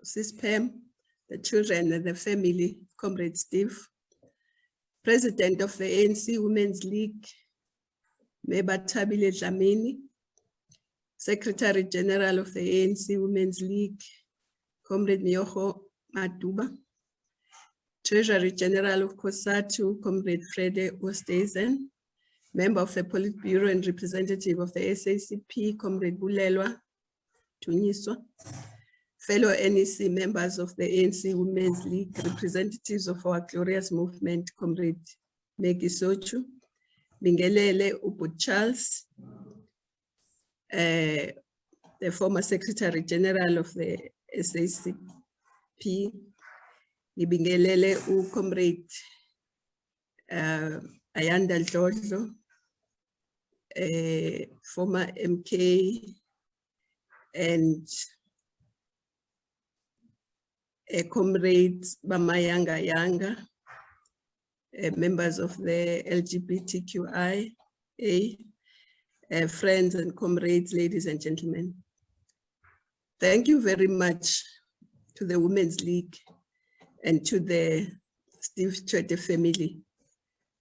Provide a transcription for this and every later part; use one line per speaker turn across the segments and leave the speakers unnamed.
Sis Pam, the children and the family, Comrade Steve, President of the ANC Women's League, Bathabile Dlamini, Secretary General of the ANC Women's League, Comrade Matuba, Treasury General of COSATU, Comrade Fred Oosthuizen, Member of the Politburo and Representative of the SACP, Comrade Bulelwa Tunyiswa, fellow NEC members of the ANC Women's League, representatives of our glorious movement, Comrade Maggie Sochu, Bingelele Ubud Charles, the former Secretary General of the SACP, Bingelele Comrade Ayanda Dlodlo, former MK, and Comrade Bamayanga, members of the LGBTQIA, friends and comrades, ladies and gentlemen. Thank you very much to the Women's League and to the Steve Tshwete family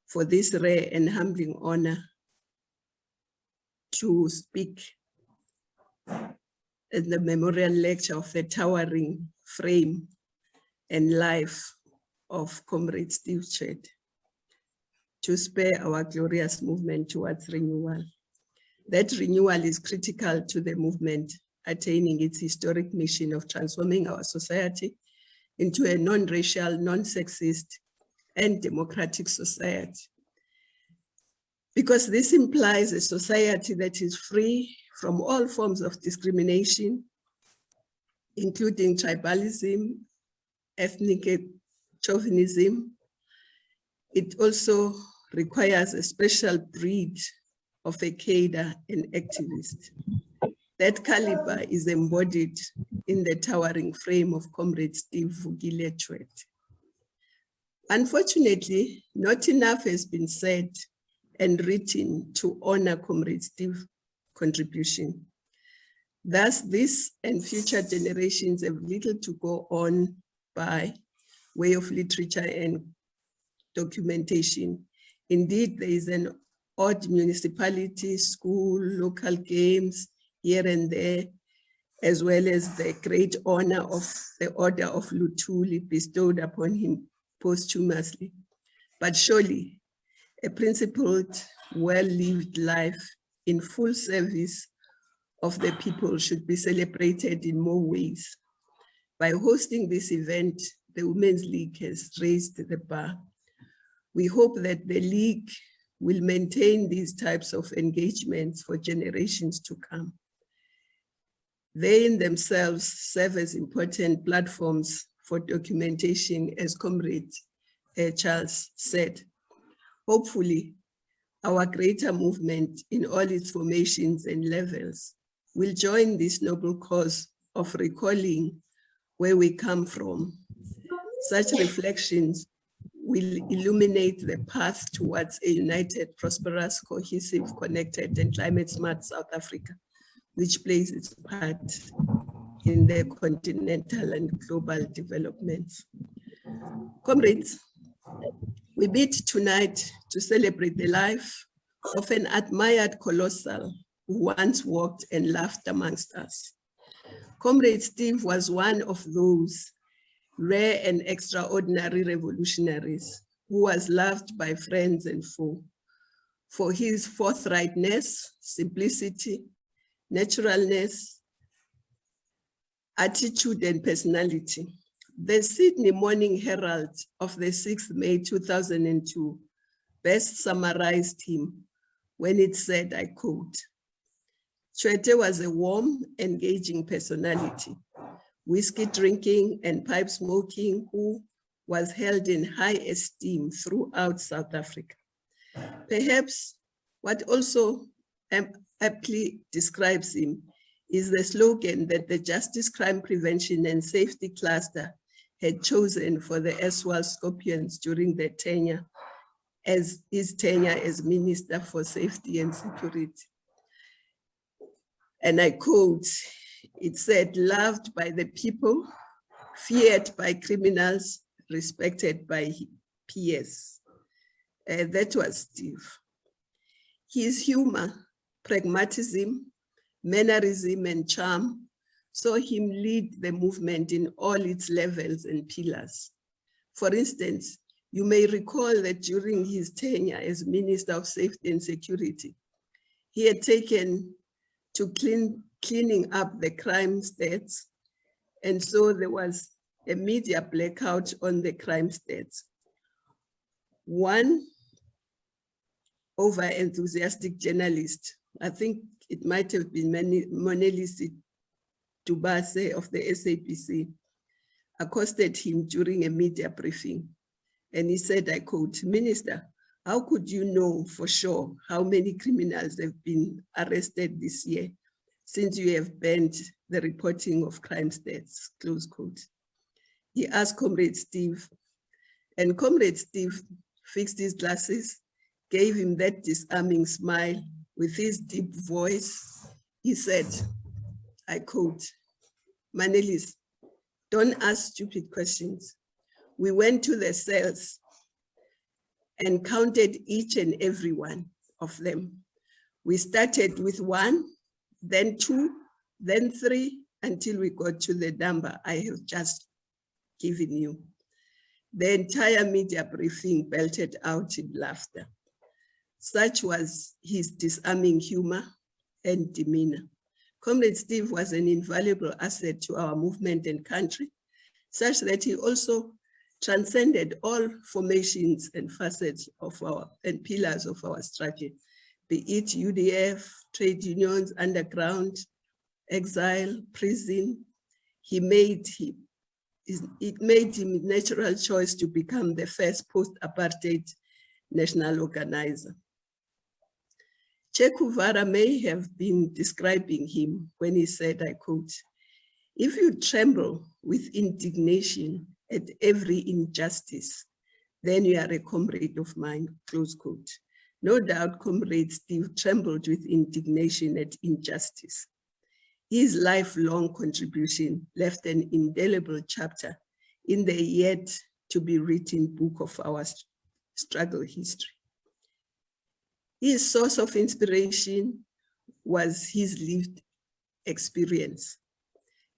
for this rare and humbling honor to speak at the memorial lecture of the towering frame and life of Comrade Steve Tshwete, to spare our glorious movement towards renewal. That renewal is critical to the movement attaining its historic mission of transforming our society into a non-racial, non-sexist, and democratic society. Because this implies a society that is free from all forms of discrimination, including tribalism, ethnic chauvinism. It also requires a special breed of a cadre and activist. That caliber is embodied in the towering frame of Comrade Steve Tshwete. Unfortunately, not enough has been said and written to honor Comrade Steve's contribution. Thus, this and future generations have little to go on by way of literature and documentation. Indeed, there is an odd municipality, school, local games here and there, as well as the great honor of the Order of Luthuli bestowed upon him posthumously. But surely, a principled, well-lived life in full service of the people should be celebrated in more ways. By hosting this event, the Women's League has raised the bar. We hope that the League will maintain these types of engagements for generations to come. They in themselves serve as important platforms for documentation, as Comrade Charles said. Hopefully, our greater movement in all its formations and levels will join this noble cause of recalling where we come from. Such reflections will illuminate the path towards a united, prosperous, cohesive, connected, and climate-smart South Africa, which plays its part in the continental and global developments. Comrades, we meet tonight to celebrate the life of an admired colossal who once walked and laughed amongst us. Comrade Steve was one of those rare and extraordinary revolutionaries who was loved by friends and foe for his forthrightness, simplicity, naturalness, attitude, and personality. The Sydney Morning Herald of the 6th May 2002 best summarized him when it said, I quote, Tshwete was a warm, engaging personality, whiskey drinking and pipe smoking, who was held in high esteem throughout South Africa. Perhaps what also aptly describes him is the slogan that the Justice, Crime Prevention and Safety Cluster had chosen for the NEC Scorpions during their tenure as Minister for Safety and Security. And I quote, It said, loved by the people, feared by criminals, respected by peers. That was Steve. His humor, pragmatism, mannerism, and charm saw him lead the movement in all its levels and pillars. For instance, you may recall that during his tenure as Minister of Safety and Security, he had taken to cleaning up the crime stats, and so there was a media blackout on the crime stats. One over-enthusiastic journalist, I think it might have been Monelisi Dubase of the SAPC, accosted him during a media briefing. And he said, I quote, "Minister, how could you know for sure how many criminals have been arrested this year since you have banned the reporting of crime stats?" Close quote. He asked Comrade Steve, and Comrade Steve fixed his glasses, gave him that disarming smile with his deep voice. He said, I quote, "Manelis, don't ask stupid questions. We went to the cells and counted each and every one of them. We started with 1, then 2, then 3, until we got to the number I have just given you." The entire media briefing belted out in laughter. Such was his disarming humor and demeanor. Comrade Steve was an invaluable asset to our movement and country, such that he also transcended all formations and facets of and pillars of our struggle, be it UDF, trade unions, underground, exile, prison. It made him a natural choice to become the first post-apartheid national organizer. Che Guevara may have been describing him when he said, I quote, "If you tremble with indignation at every injustice, then you are a comrade of mine," close quote. No doubt Comrade Steve trembled with indignation at injustice. His lifelong contribution left an indelible chapter in the yet to be written book of our struggle history. His source of inspiration was his lived experience.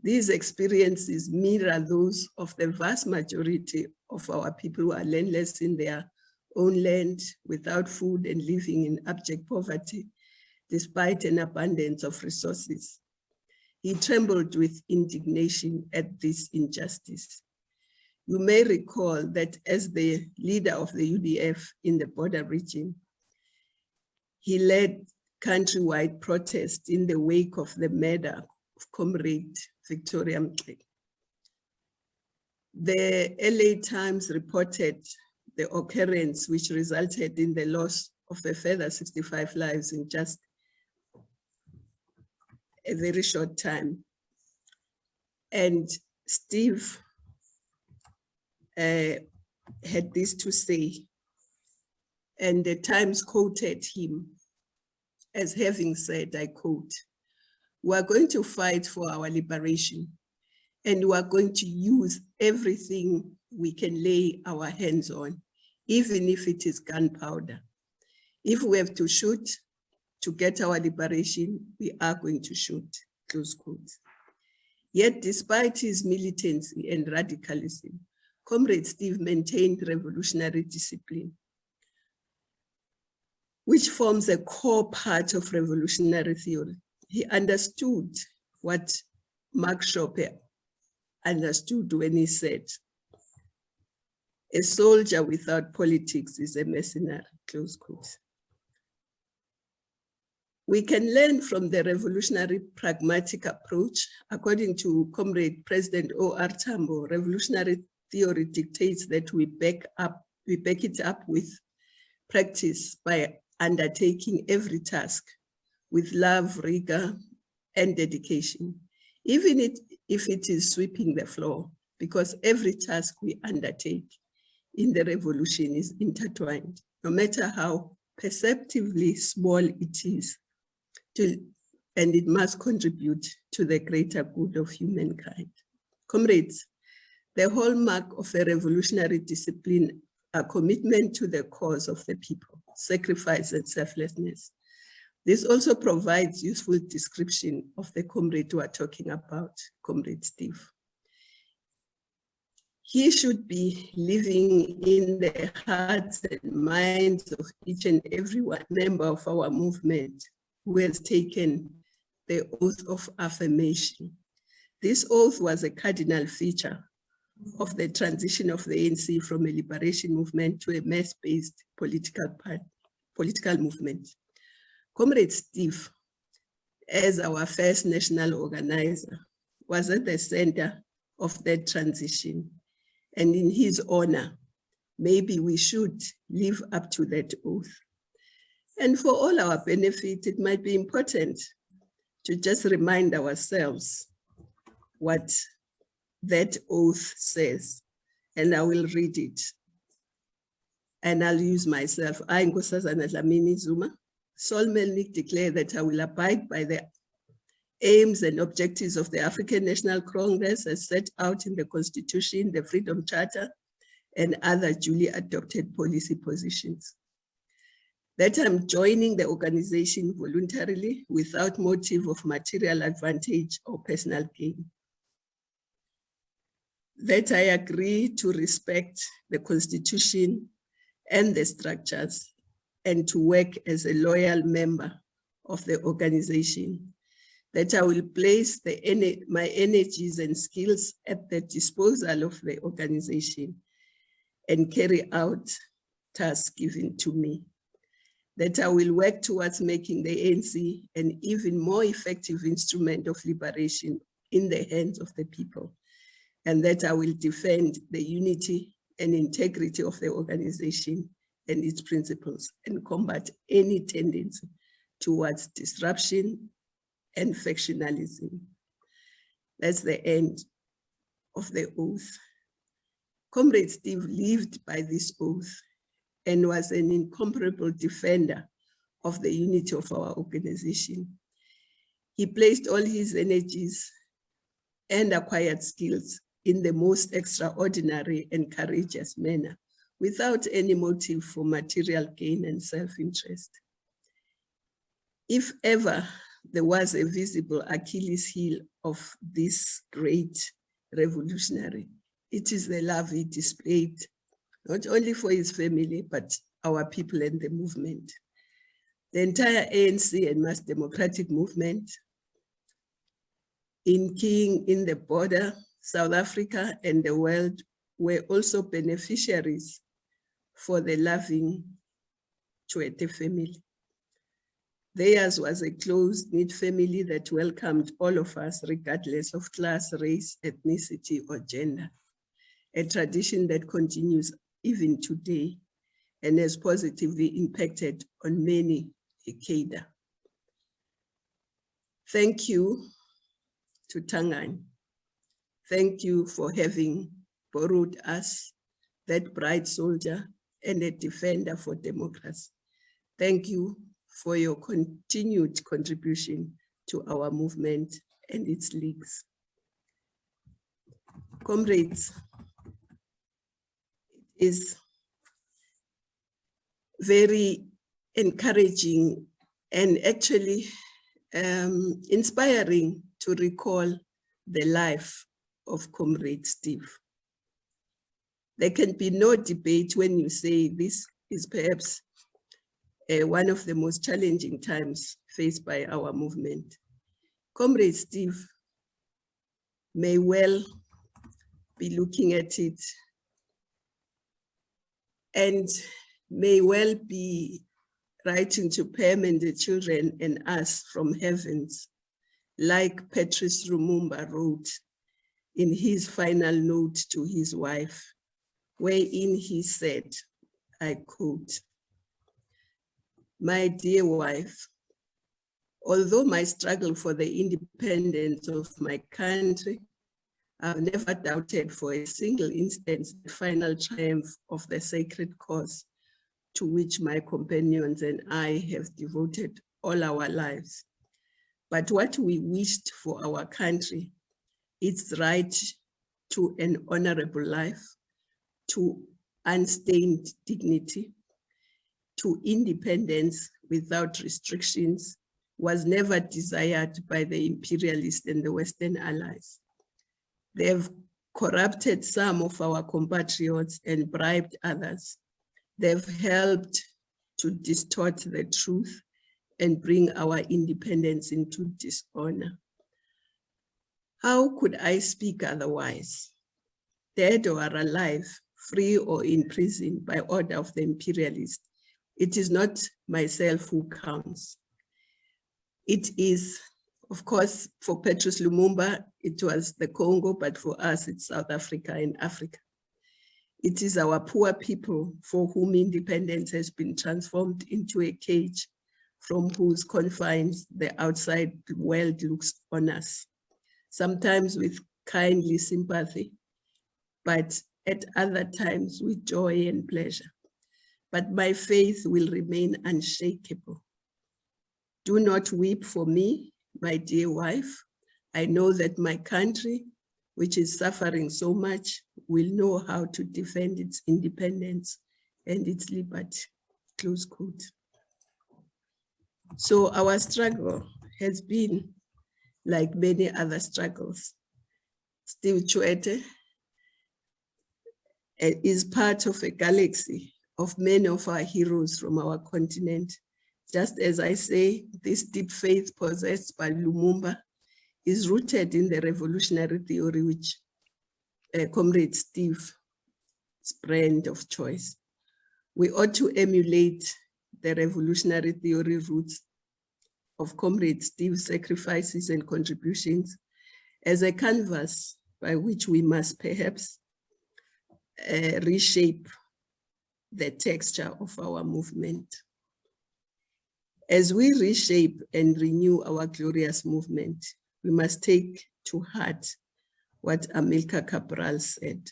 These experiences mirror those of the vast majority of our people who are landless in their own land, without food and living in abject poverty, despite an abundance of resources. He trembled with indignation at this injustice. You may recall that as the leader of the UDF in the border region, he led countrywide protests in the wake of the murder of Comrade Victoria Mxeki. The LA Times reported the occurrence, which resulted in the loss of a further 65 lives in just a very short time. And Steve had this to say, and the Times quoted him as having said, I quote, "We are going to fight for our liberation, and we are going to use everything we can lay our hands on, even if it is gunpowder. If we have to shoot to get our liberation, we are going to shoot," close quote. Yet despite his militancy and radicalism, Comrade Steve maintained revolutionary discipline, which forms a core part of revolutionary theory. He understood what Mark Chopper understood when he said, "A soldier without politics is a mercenary," close quote. We can learn from the revolutionary pragmatic approach. According to Comrade President O.R. Tambo, revolutionary theory dictates that we back it up with practice by undertaking every task with love, rigor, and dedication, even if it is sweeping the floor, because every task we undertake in the revolution is intertwined, no matter how perceptively small it is, to and it must contribute to the greater good of humankind. Comrades, the hallmark of a revolutionary discipline are commitment to the cause of the people, sacrifice and selflessness. This also provides useful description of the comrade we are talking about, Comrade Steve. He should be living in the hearts and minds of each and every member of our movement who has taken the oath of affirmation. This oath was a cardinal feature of the transition of the ANC from a liberation movement to a mass-based political movement. Comrade Steve, as our first national organizer, was at the center of that transition. And in his honor, maybe we should live up to that oath. And for all our benefit, it might be important to just remind ourselves what that oath says. And I will read it. And I'll use myself. I, Nkosazana Dlamini-Zuma, solemnly declare that I will abide by the aims and objectives of the African National Congress as set out in the Constitution, the Freedom Charter, and other duly adopted policy positions. That I'm joining the organization voluntarily without motive of material advantage or personal gain. That I agree to respect the Constitution and the structures and to work as a loyal member of the organization. That I will place my energies and skills at the disposal of the organization and carry out tasks given to me. That I will work towards making the ANC an even more effective instrument of liberation in the hands of the people. And that I will defend the unity and integrity of the organization and its principles and combat any tendency towards disruption and factionalism. That's the end of the oath. Comrade Steve lived by this oath and was an incomparable defender of the unity of our organization. He placed all his energies and acquired skills in the most extraordinary and courageous manner, without any motive for material gain and self-interest. If ever there was a visible Achilles heel of this great revolutionary, it is the love he displayed, not only for his family, but our people and the movement. The entire ANC and mass democratic movement in the border, South Africa and the world were also beneficiaries for the loving Tshwete family. Theirs was a close-knit family that welcomed all of us, regardless of class, race, ethnicity, or gender. A tradition that continues even today and has positively impacted on many decades. Thank you to Tangani. Thank you for having borrowed us, that bright soldier and a defender for democracy. Thank you for your continued contribution to our movement and its leagues. Comrades, it is very encouraging and actually inspiring to recall the life of Comrade Steve. There can be no debate when you say this is perhaps one of the most challenging times faced by our movement. Comrade Steve may well be looking at it and may well be writing to Pam and the children and us from heavens, like Patrice Lumumba wrote in his final note to his wife, wherein he said, I quote, "My dear wife, although my struggle for the independence of my country, I've never doubted for a single instance the final triumph of the sacred cause to which my companions and I have devoted all our lives. But what we wished for our country, its right to an honorable life, to unstained dignity, to independence without restrictions, was never desired by the imperialists and the Western allies. They have corrupted some of our compatriots and bribed others. They've helped to distort the truth and bring our independence into dishonor. How could I speak otherwise? Dead or alive, free or in prison by order of the imperialists, it is not myself who counts. It is, of course, for Patrice Lumumba, it was the Congo, but for us, it's South Africa and Africa. It is our poor people for whom independence has been transformed into a cage from whose confines the outside world looks on us, sometimes with kindly sympathy, but at other times with joy and pleasure. But my faith will remain unshakable. Do not weep for me, my dear wife. I know that my country, which is suffering so much, will know how to defend its independence and its liberty, close quote. So our struggle has been like many other struggles. Steve Tshwete is part of a galaxy of many of our heroes from our continent. Just as I say, this deep faith possessed by Lumumba is rooted in the revolutionary theory which Comrade Steve's brand of choice. We ought to emulate the revolutionary theory roots of Comrade Steve's sacrifices and contributions as a canvas by which we must perhaps reshape the texture of our movement. As we reshape and renew our glorious movement, we must take to heart what Amilcar Cabral said.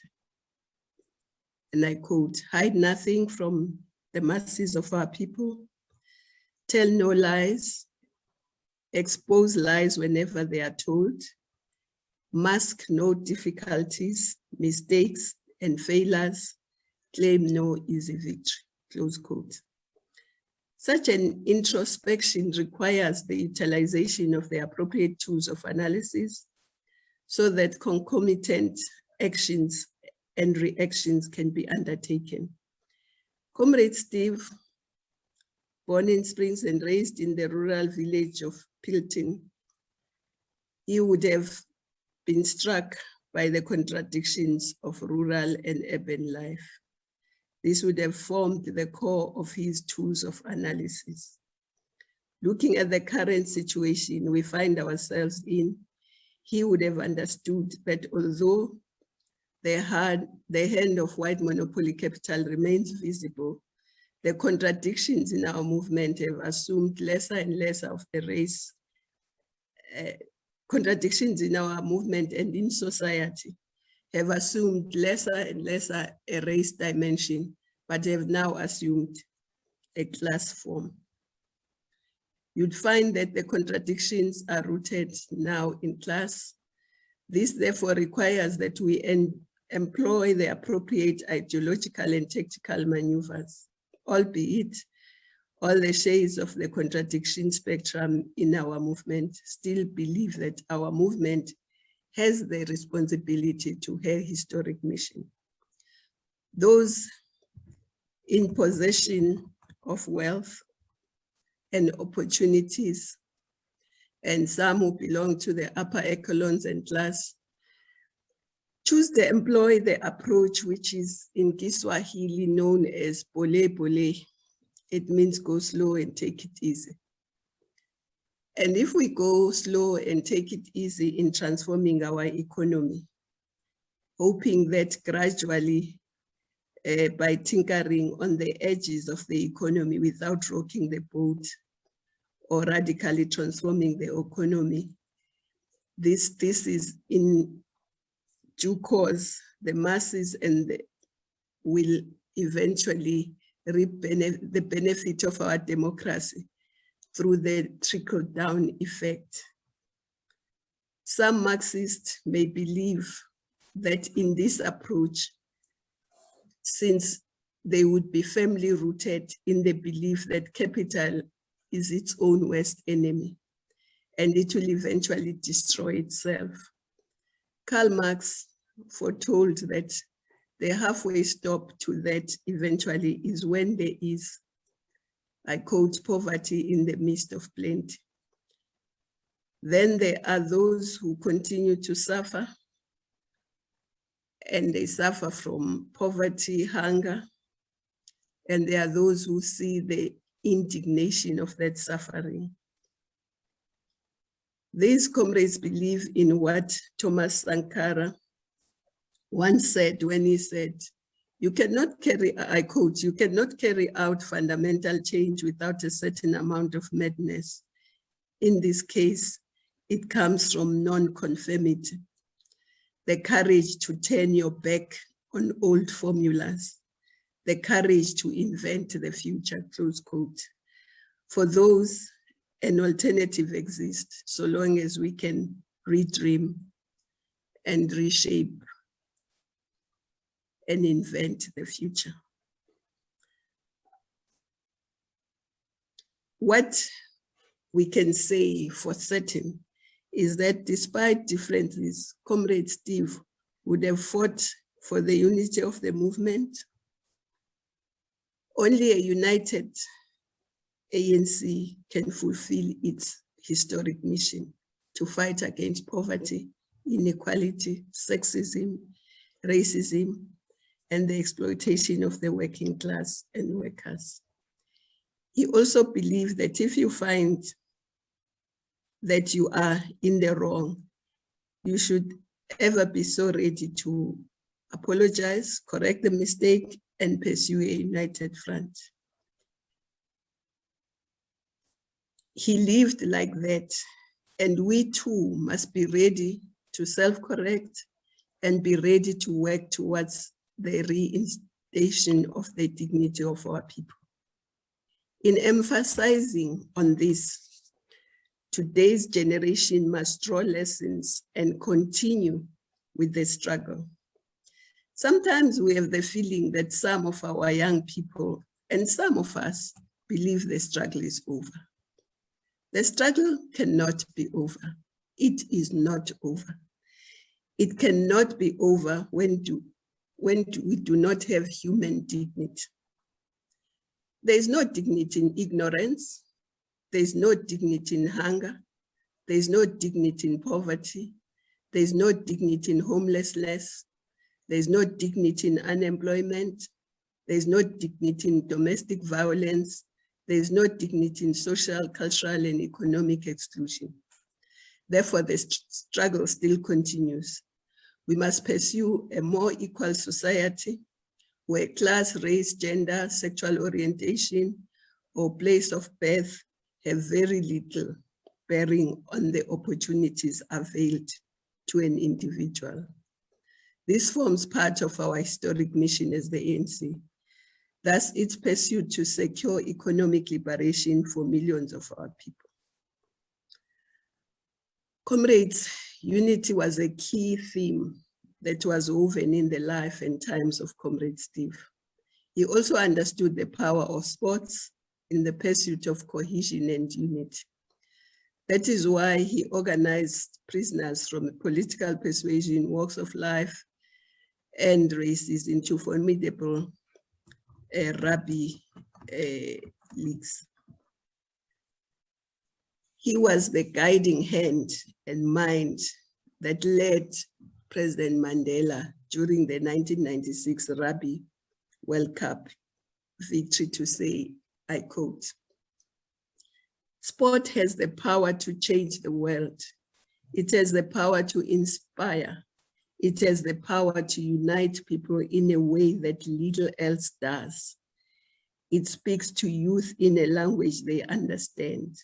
And I quote, "Hide nothing from the masses of our people, tell no lies, expose lies whenever they are told, mask no difficulties, mistakes, and failures, claim no easy victory," close quote. Such an introspection requires the utilization of the appropriate tools of analysis so that concomitant actions and reactions can be undertaken. Comrade Steve, born in Springs and raised in the rural village of Pilton, he would have been struck by the contradictions of rural and urban life. This would have formed the core of his tools of analysis. Looking at the current situation we find ourselves in, he would have understood that although the hand of white monopoly capital remains visible, the contradictions in our movement have assumed lesser and lesser of the race. Contradictions in our movement and in society have assumed lesser and lesser a race dimension, but have now assumed a class form. You'd find that the contradictions are rooted now in class. This therefore requires that we employ the appropriate ideological and tactical maneuvers, albeit all the shades of the contradiction spectrum in our movement still believe that our movement has the responsibility to her historic mission. Those in possession of wealth and opportunities, and some who belong to the upper echelons and class, employ the approach which is in Kiswahili known as pole pole. It means go slow and take it easy. And if we go slow and take it easy in transforming our economy, hoping that gradually by tinkering on the edges of the economy without rocking the boat or radically transforming the economy, this is in due course, the masses will eventually reap the benefit of our democracy through the trickle-down effect Some Marxists may believe that in this approach, since they would be firmly rooted in the belief that capital is its own worst enemy, and it will eventually destroy itself. Karl Marx foretold that the halfway stop to that eventually is when there is, I quote, poverty in the midst of plenty. Then there are those who continue to suffer, and they suffer from poverty, hunger, and there are those who see the indignation of that suffering. These comrades believe in what Thomas Sankara once said when he said, you cannot carry, I quote, you cannot carry out fundamental change without a certain amount of madness. In this case, it comes from non-conformity, the courage to turn your back on old formulas, the courage to invent the future, close quote. For those, an alternative exists so long as we can redream and reshape and invent the future. What we can say for certain is that despite differences, Comrade Steve would have fought for the unity of the movement. Only a united ANC can fulfill its historic mission to fight against poverty, inequality, sexism, racism, and the exploitation of the working class and workers. He also believed that if you find that you are in the wrong, you should ever be so ready to apologize, correct the mistake, and pursue a united front. He lived like that, and we too must be ready to self-correct and be ready to work towards the reinstatation of the dignity of our people. In emphasizing on this, today's generation must draw lessons and continue with the struggle. Sometimes we have the feeling that some of our young people and some of us believe the struggle is over. The struggle cannot be over. It is not over. It cannot be over when we do not have human dignity. There is no dignity in ignorance. There is no dignity in hunger. There is no dignity in poverty. There is no dignity in homelessness. There is no dignity in unemployment. There is no dignity in domestic violence. There is no dignity in social, cultural, and economic exclusion. Therefore, the struggle still continues. We must pursue a more equal society where class, race, gender, sexual orientation, or place of birth have very little bearing on the opportunities availed to an individual. This forms part of our historic mission as the ANC. Thus, its pursuit to secure economic liberation for millions of our people. Comrades, unity was a key theme that was woven in the life and times of Comrade Steve. He also understood the power of sports in the pursuit of cohesion and unity. That is why he organized prisoners from political persuasion, walks of life, and races into formidable rugby leagues. He was the guiding hand and mind that led President Mandela during the 1996 Rugby World Cup victory to say, I quote, "Sport has the power to change the world. It has the power to inspire. It has the power to unite people in a way that little else does. It speaks to youth in a language they understand.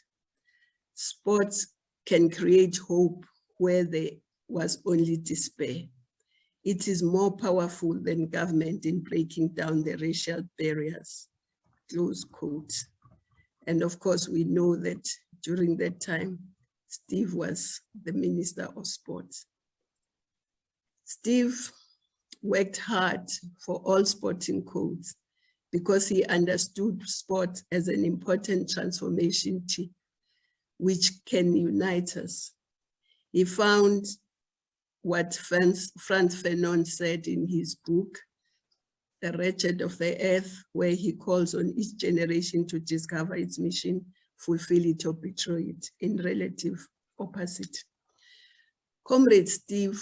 Sports can create hope where there was only despair. It is more powerful than government in breaking down the racial barriers," close quote. And of course, we know that during that time, Steve was the Minister of Sports. Steve worked hard for all sporting codes because he understood sport as an important transformation tool which can unite us. He found what Frantz Fanon said in his book, The Wretched of the Earth, where he calls on each generation to discover its mission, fulfill it or betray it, in relative opposite. Comrade Steve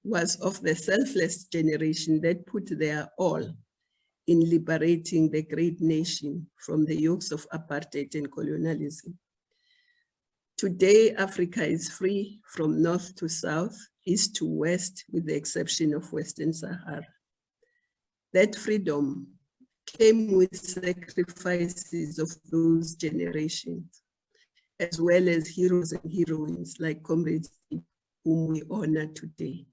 was of the selfless generation that put their all in liberating the great nation from the yokes of apartheid and colonialism. Today, Africa is free from north to south, east to west, with the exception of Western Sahara. That freedom came with sacrifices of those generations, as well as heroes and heroines like Comrade Steve, whom we honor today.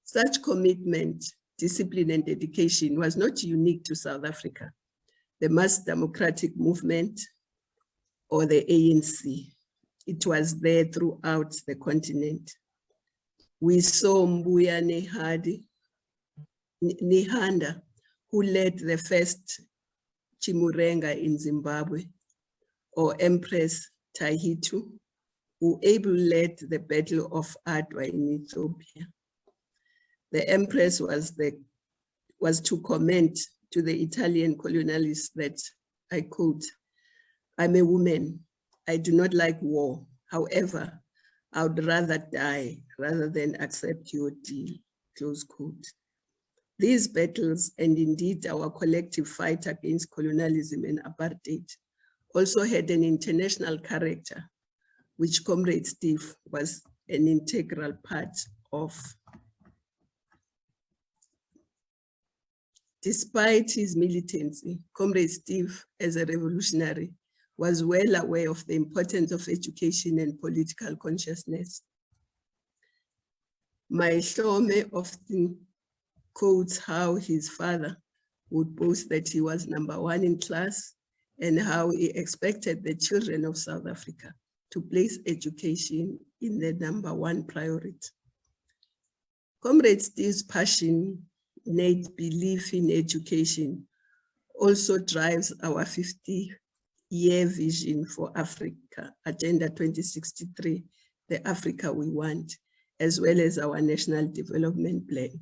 Such commitment, discipline, and dedication was not unique to South Africa, the mass democratic movement, or the ANC. It was there throughout the continent. We saw Mbuya Nehanda, who led the first Chimurenga in Zimbabwe, or Empress Tahitu, who ably led the Battle of Adwa in Ethiopia. The Empress was to comment to the Italian colonialists that, I quote, "I'm a woman. I do not like war. However, I would rather die rather than accept your deal," close quote. These battles, and indeed our collective fight against colonialism and apartheid, also had an international character, which Comrade Steve was an integral part of. Despite his militancy, Comrade Steve, as a revolutionary, was well aware of the importance of education and political consciousness. Mahlome often quotes how his father would boast that he was #1 in class and how he expected the children of South Africa to place education in the #1 priority. Comrade Steve's passionate belief in education also drives our 50-year vision for Africa, Agenda 2063, the Africa we want, as well as our National Development Plan.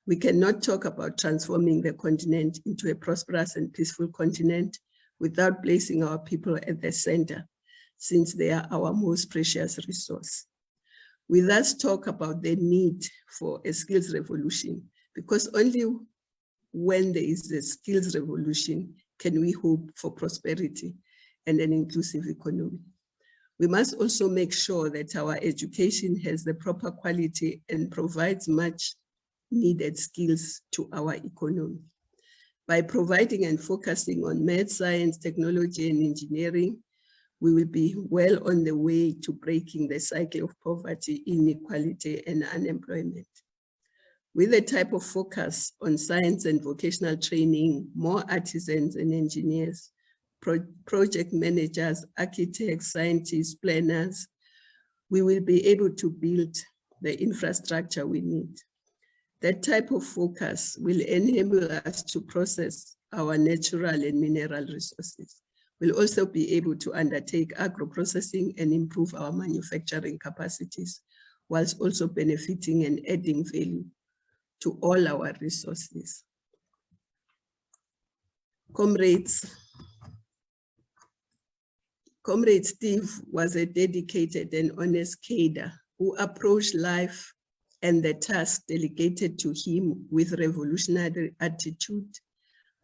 We cannot talk about transforming the continent into a prosperous and peaceful continent without placing our people at the center, since they are our most precious resource. We thus talk about the need for a skills revolution, because only when there is a skills revolution can we hope for prosperity and an inclusive economy. We must also make sure that our education has the proper quality and provides much needed skills to our economy. By providing and focusing on math, science, technology, and engineering, we will be well on the way to breaking the cycle of poverty, inequality, and unemployment. With a type of focus on science and vocational training, more artisans and engineers, project managers, architects, scientists, planners, we will be able to build the infrastructure we need. That type of focus will enable us to process our natural and mineral resources. We'll also be able to undertake agro-processing and improve our manufacturing capacities, whilst also benefiting and adding value to all our resources. Comrades, Comrade Steve was a dedicated and honest cadre who approached life and the task delegated to him with revolutionary attitude,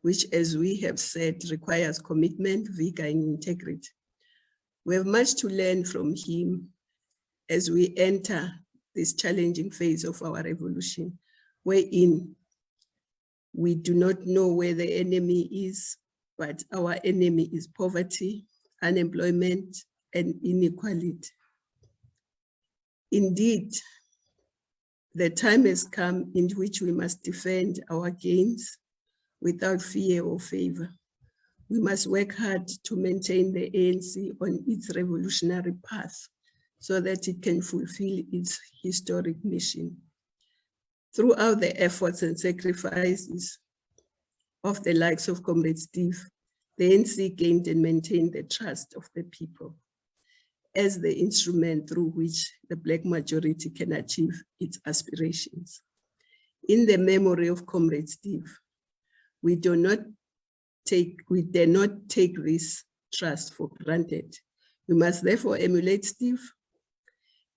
which, as we have said, requires commitment, vigor, and integrity. We have much to learn from him as we enter this challenging phase of our revolution, wherein we do not know where the enemy is, but our enemy is poverty, unemployment, and inequality. Indeed, the time has come in which we must defend our gains without fear or favor. We must work hard to maintain the ANC on its revolutionary path so that it can fulfill its historic mission. Throughout the efforts and sacrifices of the likes of Comrade Steve, the ANC gained and maintained the trust of the people as the instrument through which the Black majority can achieve its aspirations. In the memory of Comrade Steve, we dare not take this trust for granted. We must therefore emulate Steve,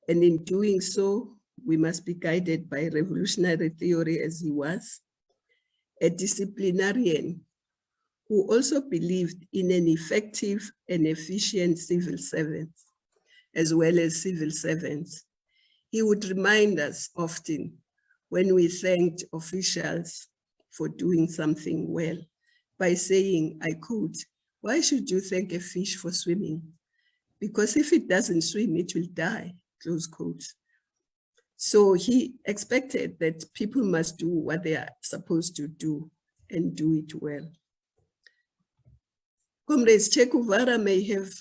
and in doing so, we must be guided by revolutionary theory as he was, a disciplinarian who also believed in an effective and efficient civil servant, as well as civil servants. He would remind us often when we thanked officials for doing something well by saying, I quote, "Why should you thank a fish for swimming? Because if it doesn't swim, it will die," close quote. So he expected that people must do what they are supposed to do and do it well. Comrade Che Guevara may have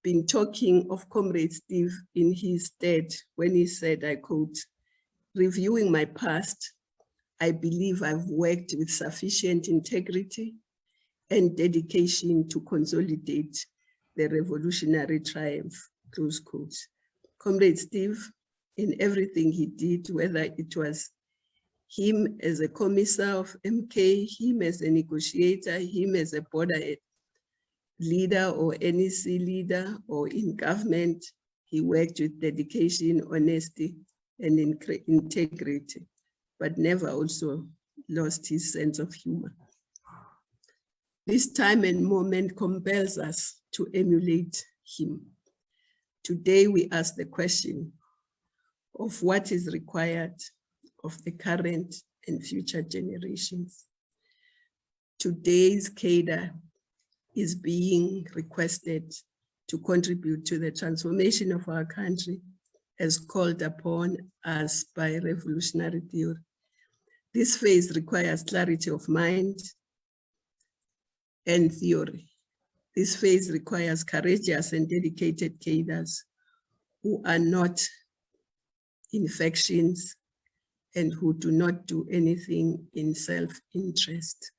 been talking of Comrade Steve in his stead when he said, I quote, "Reviewing my past, I believe I've worked with sufficient integrity and dedication to consolidate the revolutionary triumph," close quote. Comrade Steve, in everything he did, whether it was him as a commissar of MK, him as a negotiator, him as a border leader or NEC leader, or in government, he worked with dedication, honesty, and integrity, but never also lost his sense of humor. This time and moment compels us to emulate him. Today, we ask the question of what is required of the current and future generations. Today's cadre is being requested to contribute to the transformation of our country as called upon us by revolutionary theory. This phase requires clarity of mind and theory. This phase requires courageous and dedicated cadres who are not infections and who do not do anything in self-interest.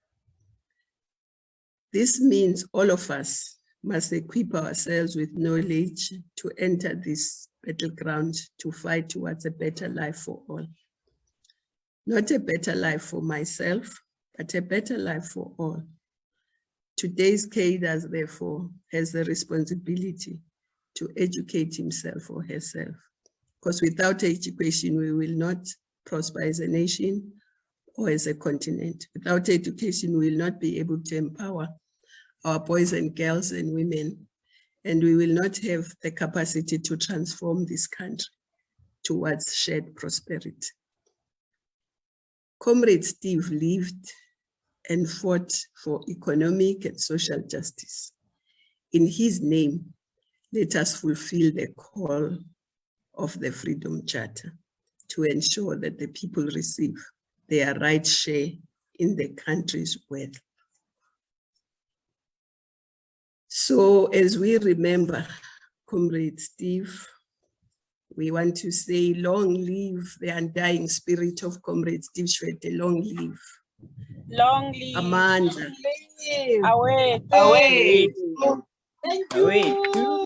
This means all of us must equip ourselves with knowledge to enter this battleground to fight towards a better life for all. Not a better life for myself, but a better life for all. Today's cadre, therefore, has the responsibility to educate himself or herself. Because without education, we will not prosper as a nation or as a continent. Without education, we will not be able to empower our boys and girls and women, and we will not have the capacity to transform this country towards shared prosperity. Comrade Steve lived and fought for economic and social justice. In his name, let us fulfill the call of the Freedom Charter to ensure that the people receive their right share in the country's wealth. So as we remember Comrade Steve, we want to say, long live the undying spirit of Comrade Steve Tshwete, long live.
Long live.
Amanda.
Away.
Away.
Thank you.